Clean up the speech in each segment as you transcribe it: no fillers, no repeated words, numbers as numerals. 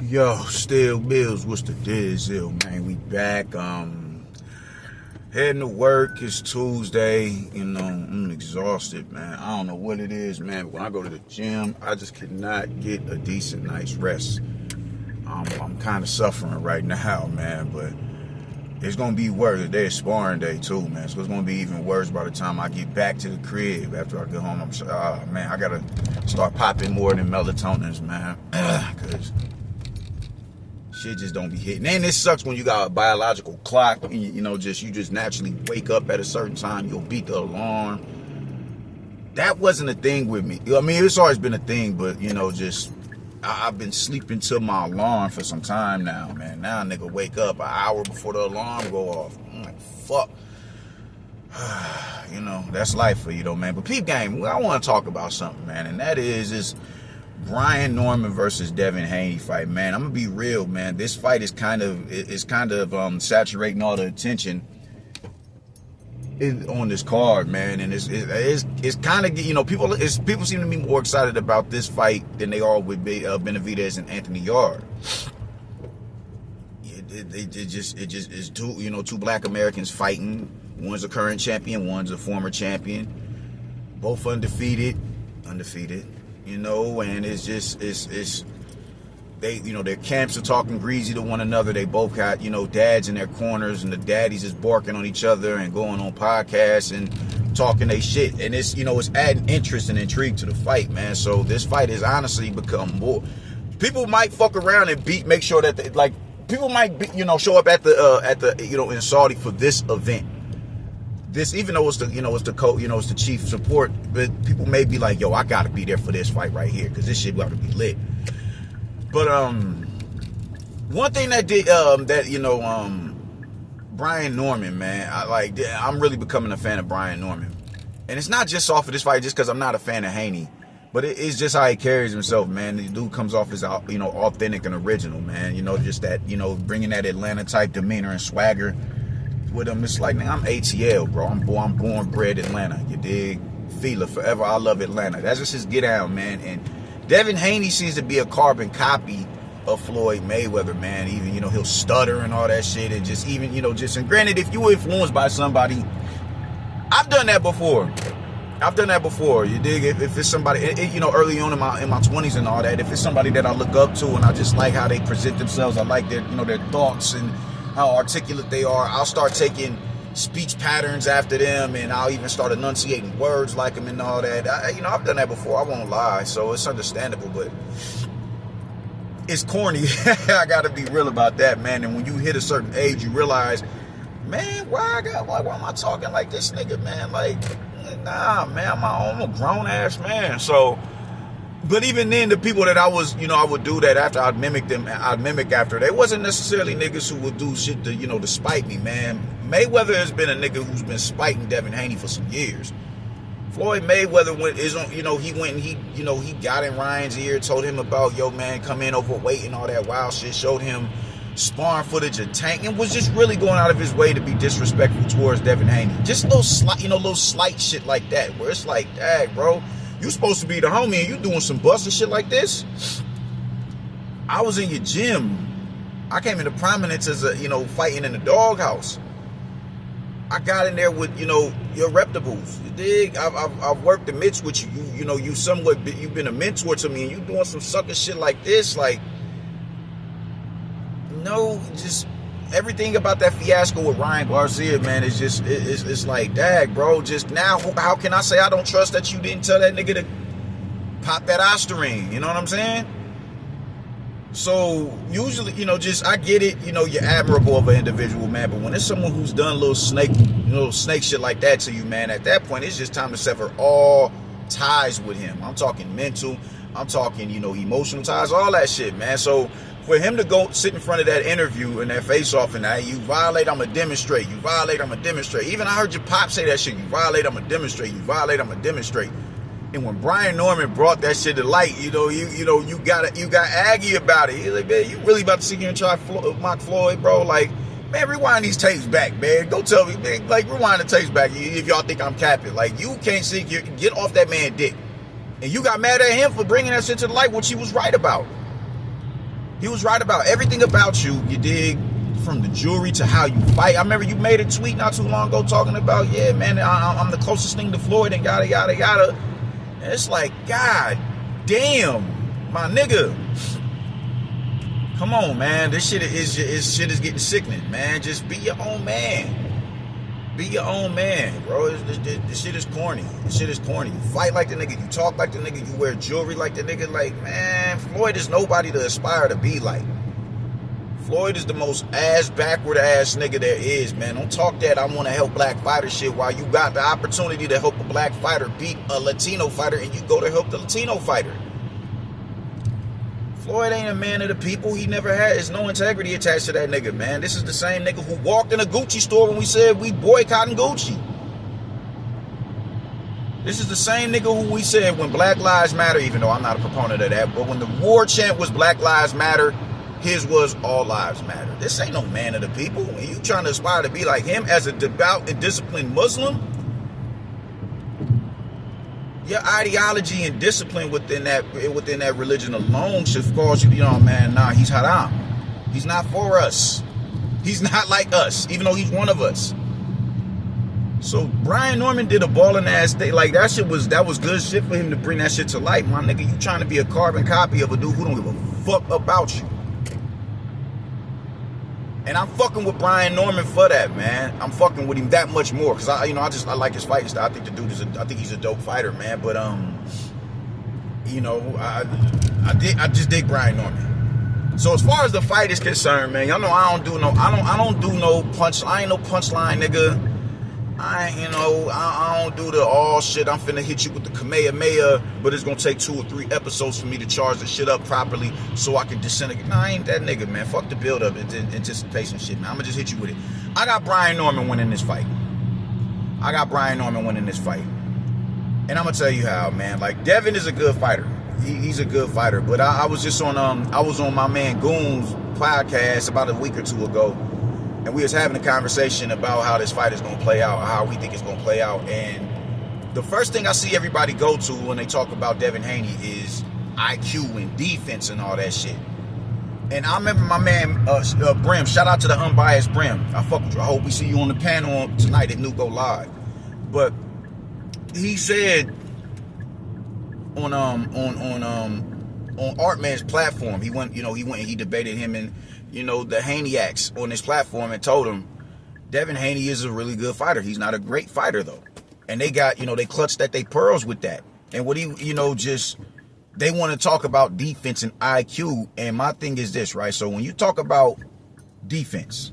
Yo, still Bills, what's the deal, man? We back. Heading to work. It's Tuesday. I'm exhausted, man. I don't know what it is, man. When I go to the gym, I just cannot get a decent night's rest. I'm kind of suffering right now, man, but it's gonna be worse. Today's sparring day too, man. So it's gonna be even worse by the time I get back to the crib. After I get home, man, I gotta start popping more than melatonins, man, because shit just don't be hitting. And it sucks when you got a biological clock. You just naturally wake up at a certain time. You'll beat the alarm. That wasn't a thing with me. I mean, it's always been a thing, but I've been sleeping till my alarm for some time now, man. Now nigga wake up an hour before the alarm go off. I'm like, fuck. That's life for you though, man. But peep game, I want to talk about something, man, and that is Brian Norman versus Devin Haney fight, man. I'm gonna be real, man. This fight is kind of saturating all the attention on this card, man, and it's kind of people seem to be more excited about this fight than they are with Benavidez and Anthony Yarde. It's two black Americans fighting. One's a current champion, one's a former champion, both undefeated. And their camps are talking greasy to one another. They both got, dads in their corners, and the daddies is barking on each other and going on podcasts and talking they shit. And it's adding interest and intrigue to the fight, man. So this fight has honestly become more. People might fuck around and make sure that people might show up at the in Saudi for this event. This, even though it's the chief support, but people may be like, yo, I gotta be there for this fight right here because this shit got to be lit. But one thing that Brian Norman, man, I'm really becoming a fan of Brian Norman, and it's not just off of this fight, just because I'm not a fan of Haney, but it's just how he carries himself, man. The dude comes off as authentic and original, man. Just that bringing that Atlanta type demeanor and swagger with him. It's like, man, I'm ATL, bro. I'm born bred Atlanta. You dig? Feeler forever. I love Atlanta. That's just his get out, man. And Devin Haney seems to be a carbon copy of Floyd Mayweather, man. Even he'll stutter and all that shit, and and granted, if you were influenced by somebody, I've done that before. You dig? If it's somebody, early on in my 20s and all that, if it's somebody that I look up to and I just like how they present themselves, I like their their thoughts and how articulate they are, I'll start taking speech patterns after them, and I'll even start enunciating words like them and all that. I've done that before. I won't lie, so it's understandable, but it's corny. I gotta be real about that, man. And when you hit a certain age, you realize, man, why am I talking like this nigga, man? Like, nah, man, I'm a grown ass man. So, but even then, the people that I would do that after, I'd mimic after. They wasn't necessarily niggas who would do shit to spite me, man. Mayweather has been a nigga who's been spiting Devin Haney for some years. Floyd Mayweather he got in Ryan's ear, told him about, yo, man, come in overweight and all that wild shit, showed him sparring footage of Tank, and was just really going out of his way to be disrespectful towards Devin Haney. Just little slight shit like that, where it's like, dang, bro, you supposed to be the homie and you doing some busting shit like this? I was in your gym. I came into prominence as fighting in the doghouse. I got in there with, your reputables. You dig? I've worked the mitts with you. You've been a mentor to me, and you doing some sucker shit like this. Like, just everything about that fiasco with Ryan Garcia, man, is just, it's like, dag, bro. Just now, how can I say I don't trust that you didn't tell that nigga to pop that Ostarine? You know what I'm saying? So usually, I get it, you're admirable of an individual, man, but when it's someone who's done little snake shit like that to you, man, at that point, it's just time to sever all ties with him. I'm talking mental, I'm talking, emotional ties, all that shit, man. So for him to go sit in front of that interview and that face-off and that, you violate, I'ma demonstrate. You violate, I'ma demonstrate. Even I heard your pop say that shit. You violate, I'ma demonstrate. You violate, I'ma demonstrate. And when Brian Norman brought that shit to light, you got aggy about it. He's like, man, you really about to sit here and try mock Floyd, bro? Like, man, rewind these tapes back, man. Go tell me, man, like, rewind the tapes back if y'all think I'm capping. Like, you can't sit here, get off that man dick. And you got mad at him for bringing that shit to the light, which he was right about. He was right about everything about you, you dig? From the jewelry to how you fight. I remember you made a tweet not too long ago talking about, yeah, man, I'm the closest thing to Floyd and yada, yada, yada. And it's like, God damn, my nigga. Come on, man. This shit is getting sickening, man. Just be your own man. Be your own man, bro. This shit is corny. This shit is corny. You fight like the nigga. You talk like the nigga. You wear jewelry like the nigga. Like, man, Floyd is nobody to aspire to be like. Floyd is the most backward ass nigga there is, man. Don't talk that I want to help black fighter shit while you got the opportunity to help a black fighter beat a Latino fighter and you go to help the Latino fighter. Floyd ain't a man of the people. He never had. There's no integrity attached to that nigga, man. This is the same nigga who walked in a Gucci store when we said we boycotting Gucci. This is the same nigga who we said when Black Lives Matter, even though I'm not a proponent of that, but when the war chant was Black Lives Matter, his was all lives matter. This ain't no man of the people. And you trying to aspire to be like him as a devout and disciplined Muslim? Your ideology and discipline within that religion alone should cause you, man, nah, he's haram. He's not for us. He's not like us, even though he's one of us. So Brian Norman did a balling ass thing. Like that was good shit for him to bring that shit to light. My nigga, you trying to be a carbon copy of a dude who don't give a fuck about you. And I'm fucking with Brian Norman for that, man. I'm fucking with him that much more because I like his fighting style. I think the dude I think he's a dope fighter, man. But I just dig Brian Norman. So as far as the fight is concerned, man, y'all know I don't do no punch. I ain't no punchline nigga. I don't do the all shit. I'm finna hit you with the Kamehameha, but it's gonna take 2 or 3 episodes for me to charge the shit up properly so I can disintegrate. Nah, I ain't that nigga, man. Fuck the build up and anticipation shit, man. I'ma just hit you with it. I got Brian Norman winning this fight. And I'ma tell you how, man. Like, Devin is a good fighter. He's a good fighter. But I was just on my man Goon's podcast about a week or two ago. And we was having a conversation about how this fight is going to play out, how we think it's going to play out. And the first thing I see everybody go to when they talk about Devin Haney is IQ and defense and all that shit. And I remember my man, Brim, shout out to the unbiased Brim. I fuck with you. I hope we see you on the panel tonight at New Go Live. But he said on Artman's platform, he went and he debated him and the Haneyacks on this platform and told him Devin Haney is a really good fighter. He's not a great fighter though. And they got, they clutched at they pearls with that. And what they want to talk about defense and IQ. And my thing is this, right? So when you talk about defense,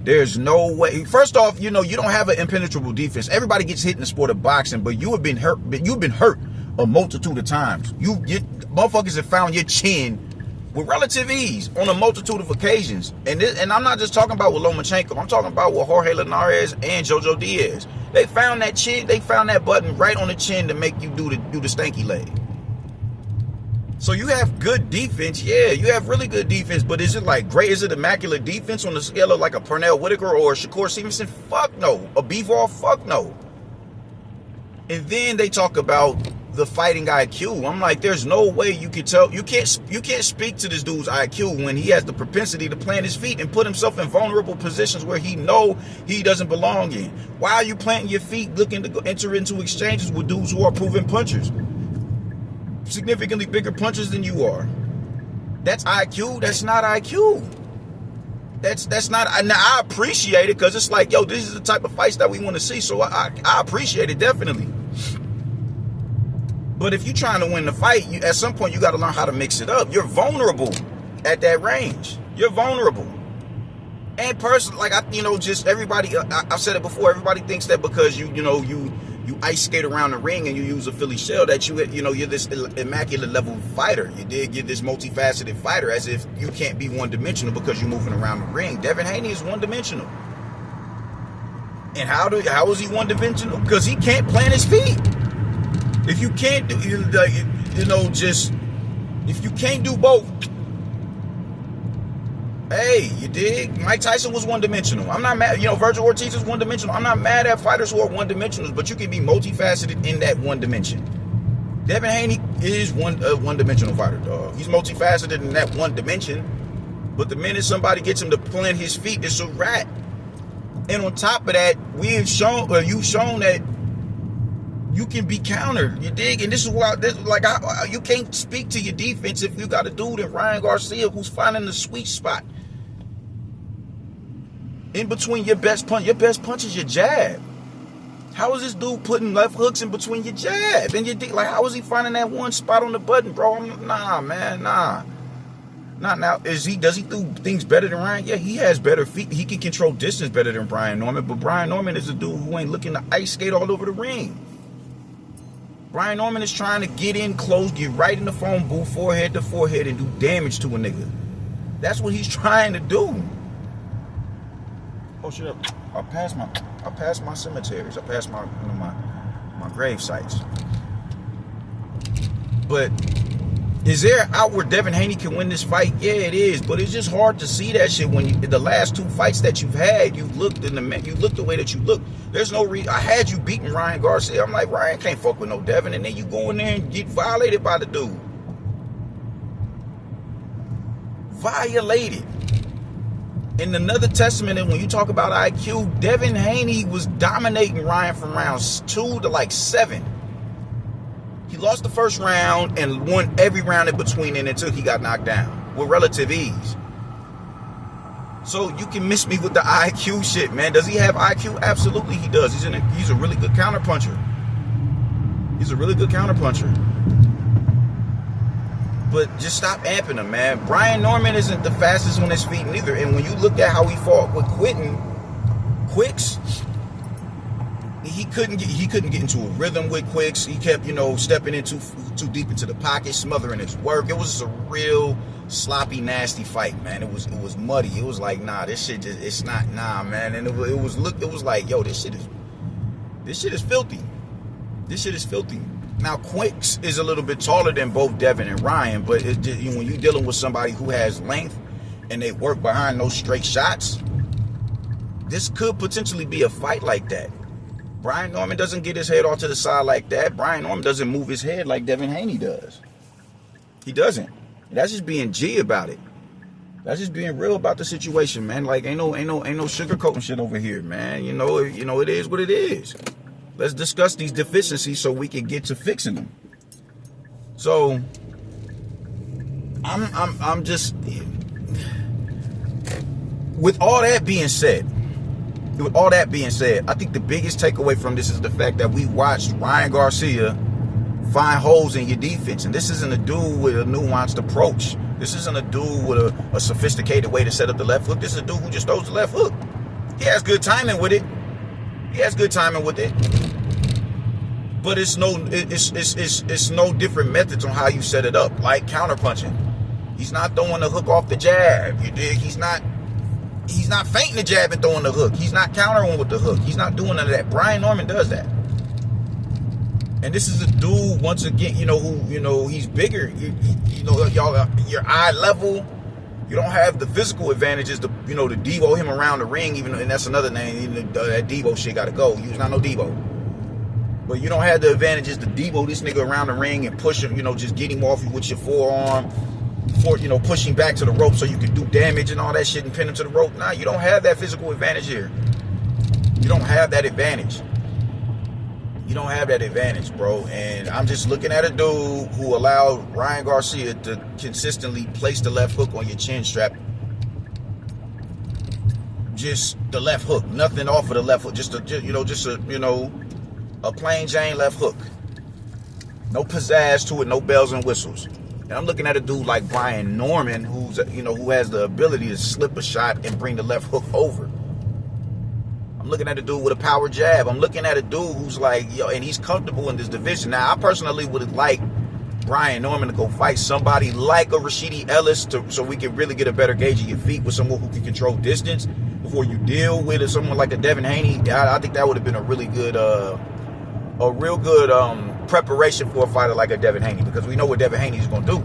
there's no way. First off, you don't have an impenetrable defense. Everybody gets hit in the sport of boxing, but you have been hurt. You've been hurt a multitude of times. Motherfuckers have found your chin with relative ease on a multitude of occasions. And I'm not just talking about with Lomachenko. I'm talking about with Jorge Linares and Jojo Diaz. They found that chin. They found that button right on the chin to make you do the stanky leg. So you have good defense. Yeah, you have really good defense. But is it like great? Is it immaculate defense on the scale of like a Pernell Whitaker or a Shakur Stevenson? Fuck no. A Bivol? Fuck no. And then they talk about the fighting IQ. I'm like, there's no way you can tell. You can't speak to this dude's IQ when he has the propensity to plant his feet and put himself in vulnerable positions where he doesn't belong in. Why are you planting your feet looking to enter into exchanges with dudes who are proven punchers? Significantly bigger punchers than you are. That's IQ. That's not IQ. That's not. Now I appreciate it because it's like, yo, this is the type of fights that we want to see. So I appreciate it definitely. But if you're trying to win the fight, at some point you got to learn how to mix it up. You're vulnerable at that range. You're vulnerable. And personally, like just everybody. I've said it before. Everybody thinks that because you ice skate around the ring and you use a Philly shell that you're this immaculate level fighter. You're this multifaceted fighter, as if you can't be one dimensional because you're moving around the ring. Devin Haney is one dimensional. And how is he one dimensional? Because he can't plant his feet. If you can't do, if you can't do both, hey, you dig? Mike Tyson was one-dimensional. I'm not mad. Virgil Ortiz is one-dimensional. I'm not mad at fighters who are one-dimensionals, but you can be multifaceted in that one dimension. Devin Haney is one-dimensional fighter, dog. He's multifaceted in that one dimension. But the minute somebody gets him to plant his feet, it's a wrap. And on top of that, you've shown that you can be countered. You dig? And this is why, you can't speak to your defense if you got a dude in Ryan Garcia who's finding the sweet spot. In between your best punch is your jab. How is this dude putting left hooks in between your jab and your dick? Like, how is he finding that one spot on the button, bro? Nah, man, nah. Not now. Does he do things better than Ryan? Yeah, he has better feet. He can control distance better than Brian Norman, but Brian Norman is a dude who ain't looking to ice skate all over the ring. Brian Norman is trying to get in close, get right in the phone booth, forehead to forehead, and do damage to a nigga. That's what he's trying to do. Oh shit! I passed my cemeteries. I passed my grave sites. But is there an out where Devin Haney can win this fight? Yeah, it is. But it's just hard to see that shit when the last two fights that you've had, you looked the way that you look. There's no reason. I had you beating Ryan Garcia. I'm like, Ryan can't fuck with no Devin, and then you go in there and get violated by the dude. Violated. And another testament is when you talk about IQ, Devin Haney was dominating Ryan from rounds 2 to like 7. He lost the first round and won every round in between and until he got knocked down with relative ease. So you can miss me with the IQ shit, man. Does he have IQ? Absolutely he does. He's a really good counterpuncher. He's a really good counterpuncher. But just stop amping him, man. Brian Norman isn't the fastest on his feet neither. And when you look at how he fought with Quicks, he couldn't get into a rhythm with Quicks. He kept, stepping in too deep into the pocket, smothering his work. It was a real sloppy, nasty fight, man. It was muddy. It was like, nah, this shit it's not, nah, man. And it was like, yo, this shit is filthy. This shit is filthy. Now, Quicks is a little bit taller than both Devin and Ryan, but when you're dealing with somebody who has length and they work behind those straight shots, this could potentially be a fight like that. Brian Norman doesn't get his head off to the side like that. Brian Norman doesn't move his head like Devin Haney does. He doesn't. That's just being G about it. That's just being real about the situation, man. Like, ain't no sugarcoating shit over here, man. It is what it is. Let's discuss these deficiencies so we can get to fixing them. So, I'm just, with all that being said, I think the biggest takeaway from this is the fact that we watched Ryan Garcia find holes in your defense. And this isn't a dude with a nuanced approach. This isn't a dude with a sophisticated way to set up the left hook. This is a dude who just throws the left hook. He has good timing with it. But it's no different methods on how you set it up, like counterpunching. He's not throwing the hook off the jab. You dig? He's not feinting the jab and throwing the hook. He's not countering with the hook. He's not doing none of that. Brian Norman does that. And this is a dude, once again, who, he's bigger. Y'all, your eye level. You don't have the physical advantages to, to Devo him around the ring, and that's another name. That Devo shit got to go. He's not no Devo. But you don't have the advantages to Devo this nigga around the ring and push him, just get him off you with your forearm, pushing back to the rope so you can do damage and all that shit and pin him to the rope. Nah, you don't have that physical advantage here. You don't have that advantage. You don't have that advantage, bro. And I'm just looking at a dude who allowed Ryan Garcia to consistently place the left hook on your chin strap. Just the left hook, nothing off of the left hook. Just a plain Jane left hook. No pizzazz to it, no bells and whistles. And I'm looking at a dude like Brian Norman, who has the ability to slip a shot and bring the left hook over. I'm looking at a dude with a power jab. I'm looking at a dude who's like, and he's comfortable in this division. Now, I personally would like Brian Norman to go fight somebody like a Rashidi Ellis so we can really get a better gauge of your feet with someone who can control distance before you deal with someone like a Devin Haney. I think that would have been a really good, real good preparation for a fighter like a Devin Haney, because we know what Devin Haney is going to do.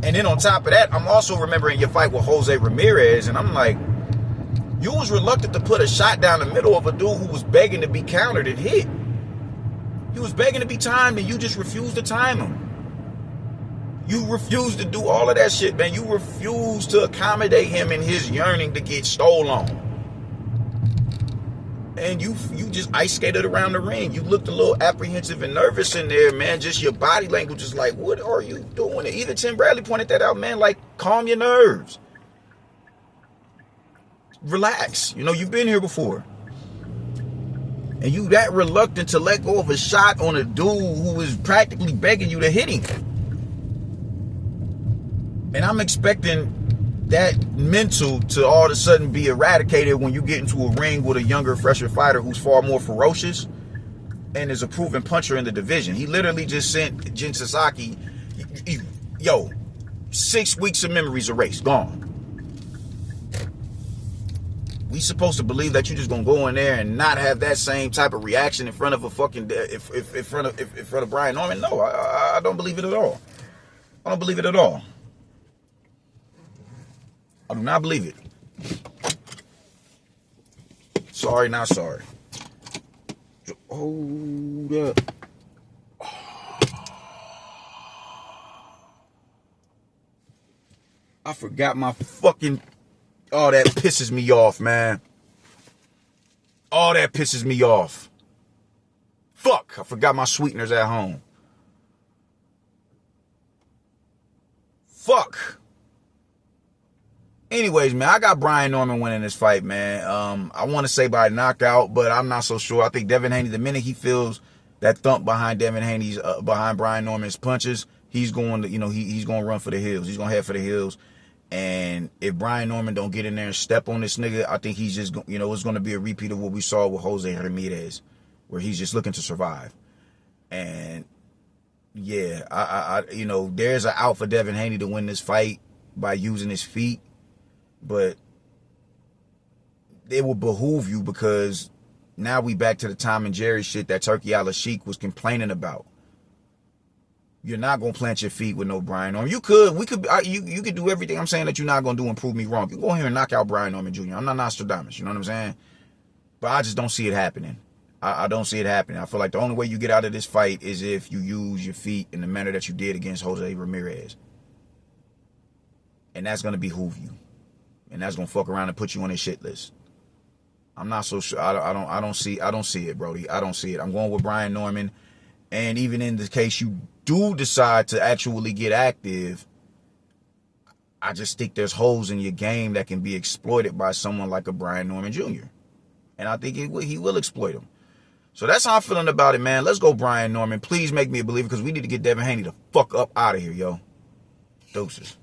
And then on top of that, I'm also remembering your fight with Jose Ramirez, and I'm like, you was reluctant to put a shot down the middle of a dude who was begging to be countered and hit. He was begging to be timed, and you just refused to time him. You refused to do all of that shit, man. You refused to accommodate him in his yearning to get stolen. And you just ice skated around the ring. You looked a little apprehensive and nervous in there, man. Just your body language is like, what are you doing? Even Tim Bradley pointed that out, man. Like, calm your nerves. Relax. You know, you've been here before. And you that reluctant to let go of a shot on a dude who is practically begging you to hit him. And I'm expecting that mental to all of a sudden be eradicated when you get into a ring with a younger, fresher fighter who's far more ferocious and is a proven puncher in the division. He literally just sent Jin Sasaki, 6 weeks of memories erased, gone. We supposed to believe that you just gonna go in there and not have that same type of reaction in front of a fucking in front of Brian Norman? No, I don't believe it at all. I don't believe it at all. I do not believe it. Sorry, not sorry. Hold up. I forgot my fucking... Oh, that pisses me off, man. Oh, that pisses me off. Fuck, I forgot my sweeteners at home. Fuck. Anyways, man, I got Brian Norman winning this fight, man. I want to say by knockout, but I'm not so sure. I think Devin Haney, the minute he feels that thump behind Devin Haney's, behind Brian Norman's punches, he's going to, he's going to run for the hills. He's going to head for the hills. And if Brian Norman don't get in there and step on this nigga, I think he's just, it's going to be a repeat of what we saw with Jose Ramirez, where he's just looking to survive. And yeah, I there's an out for Devin Haney to win this fight by using his feet, but it will behoove you because now we back to the Tom and Jerry shit that Turkey Al-Sheikh was complaining about. You're not going to plant your feet with no Brian Norman. You could do everything I'm saying that you're not going to do and prove me wrong. You go here and knock out Brian Norman Jr. I'm not Nostradamus, you know what I'm saying? But I just don't see it happening. I don't see it happening. I feel like the only way you get out of this fight is if you use your feet in the manner that you did against Jose Ramirez. And that's going to behoove you. And that's going to fuck around and put you on his shit list. I'm not so sure. I don't see it, Brody. I don't see it. I'm going with Brian Norman. And even in the case you do decide to actually get active, I just think there's holes in your game that can be exploited by someone like a Brian Norman Jr. And I think he will exploit them. So that's how I'm feeling about it, man. Let's go Brian Norman. Please make me a believer because we need to get Devin Haney the fuck up out of here, yo. Deuces.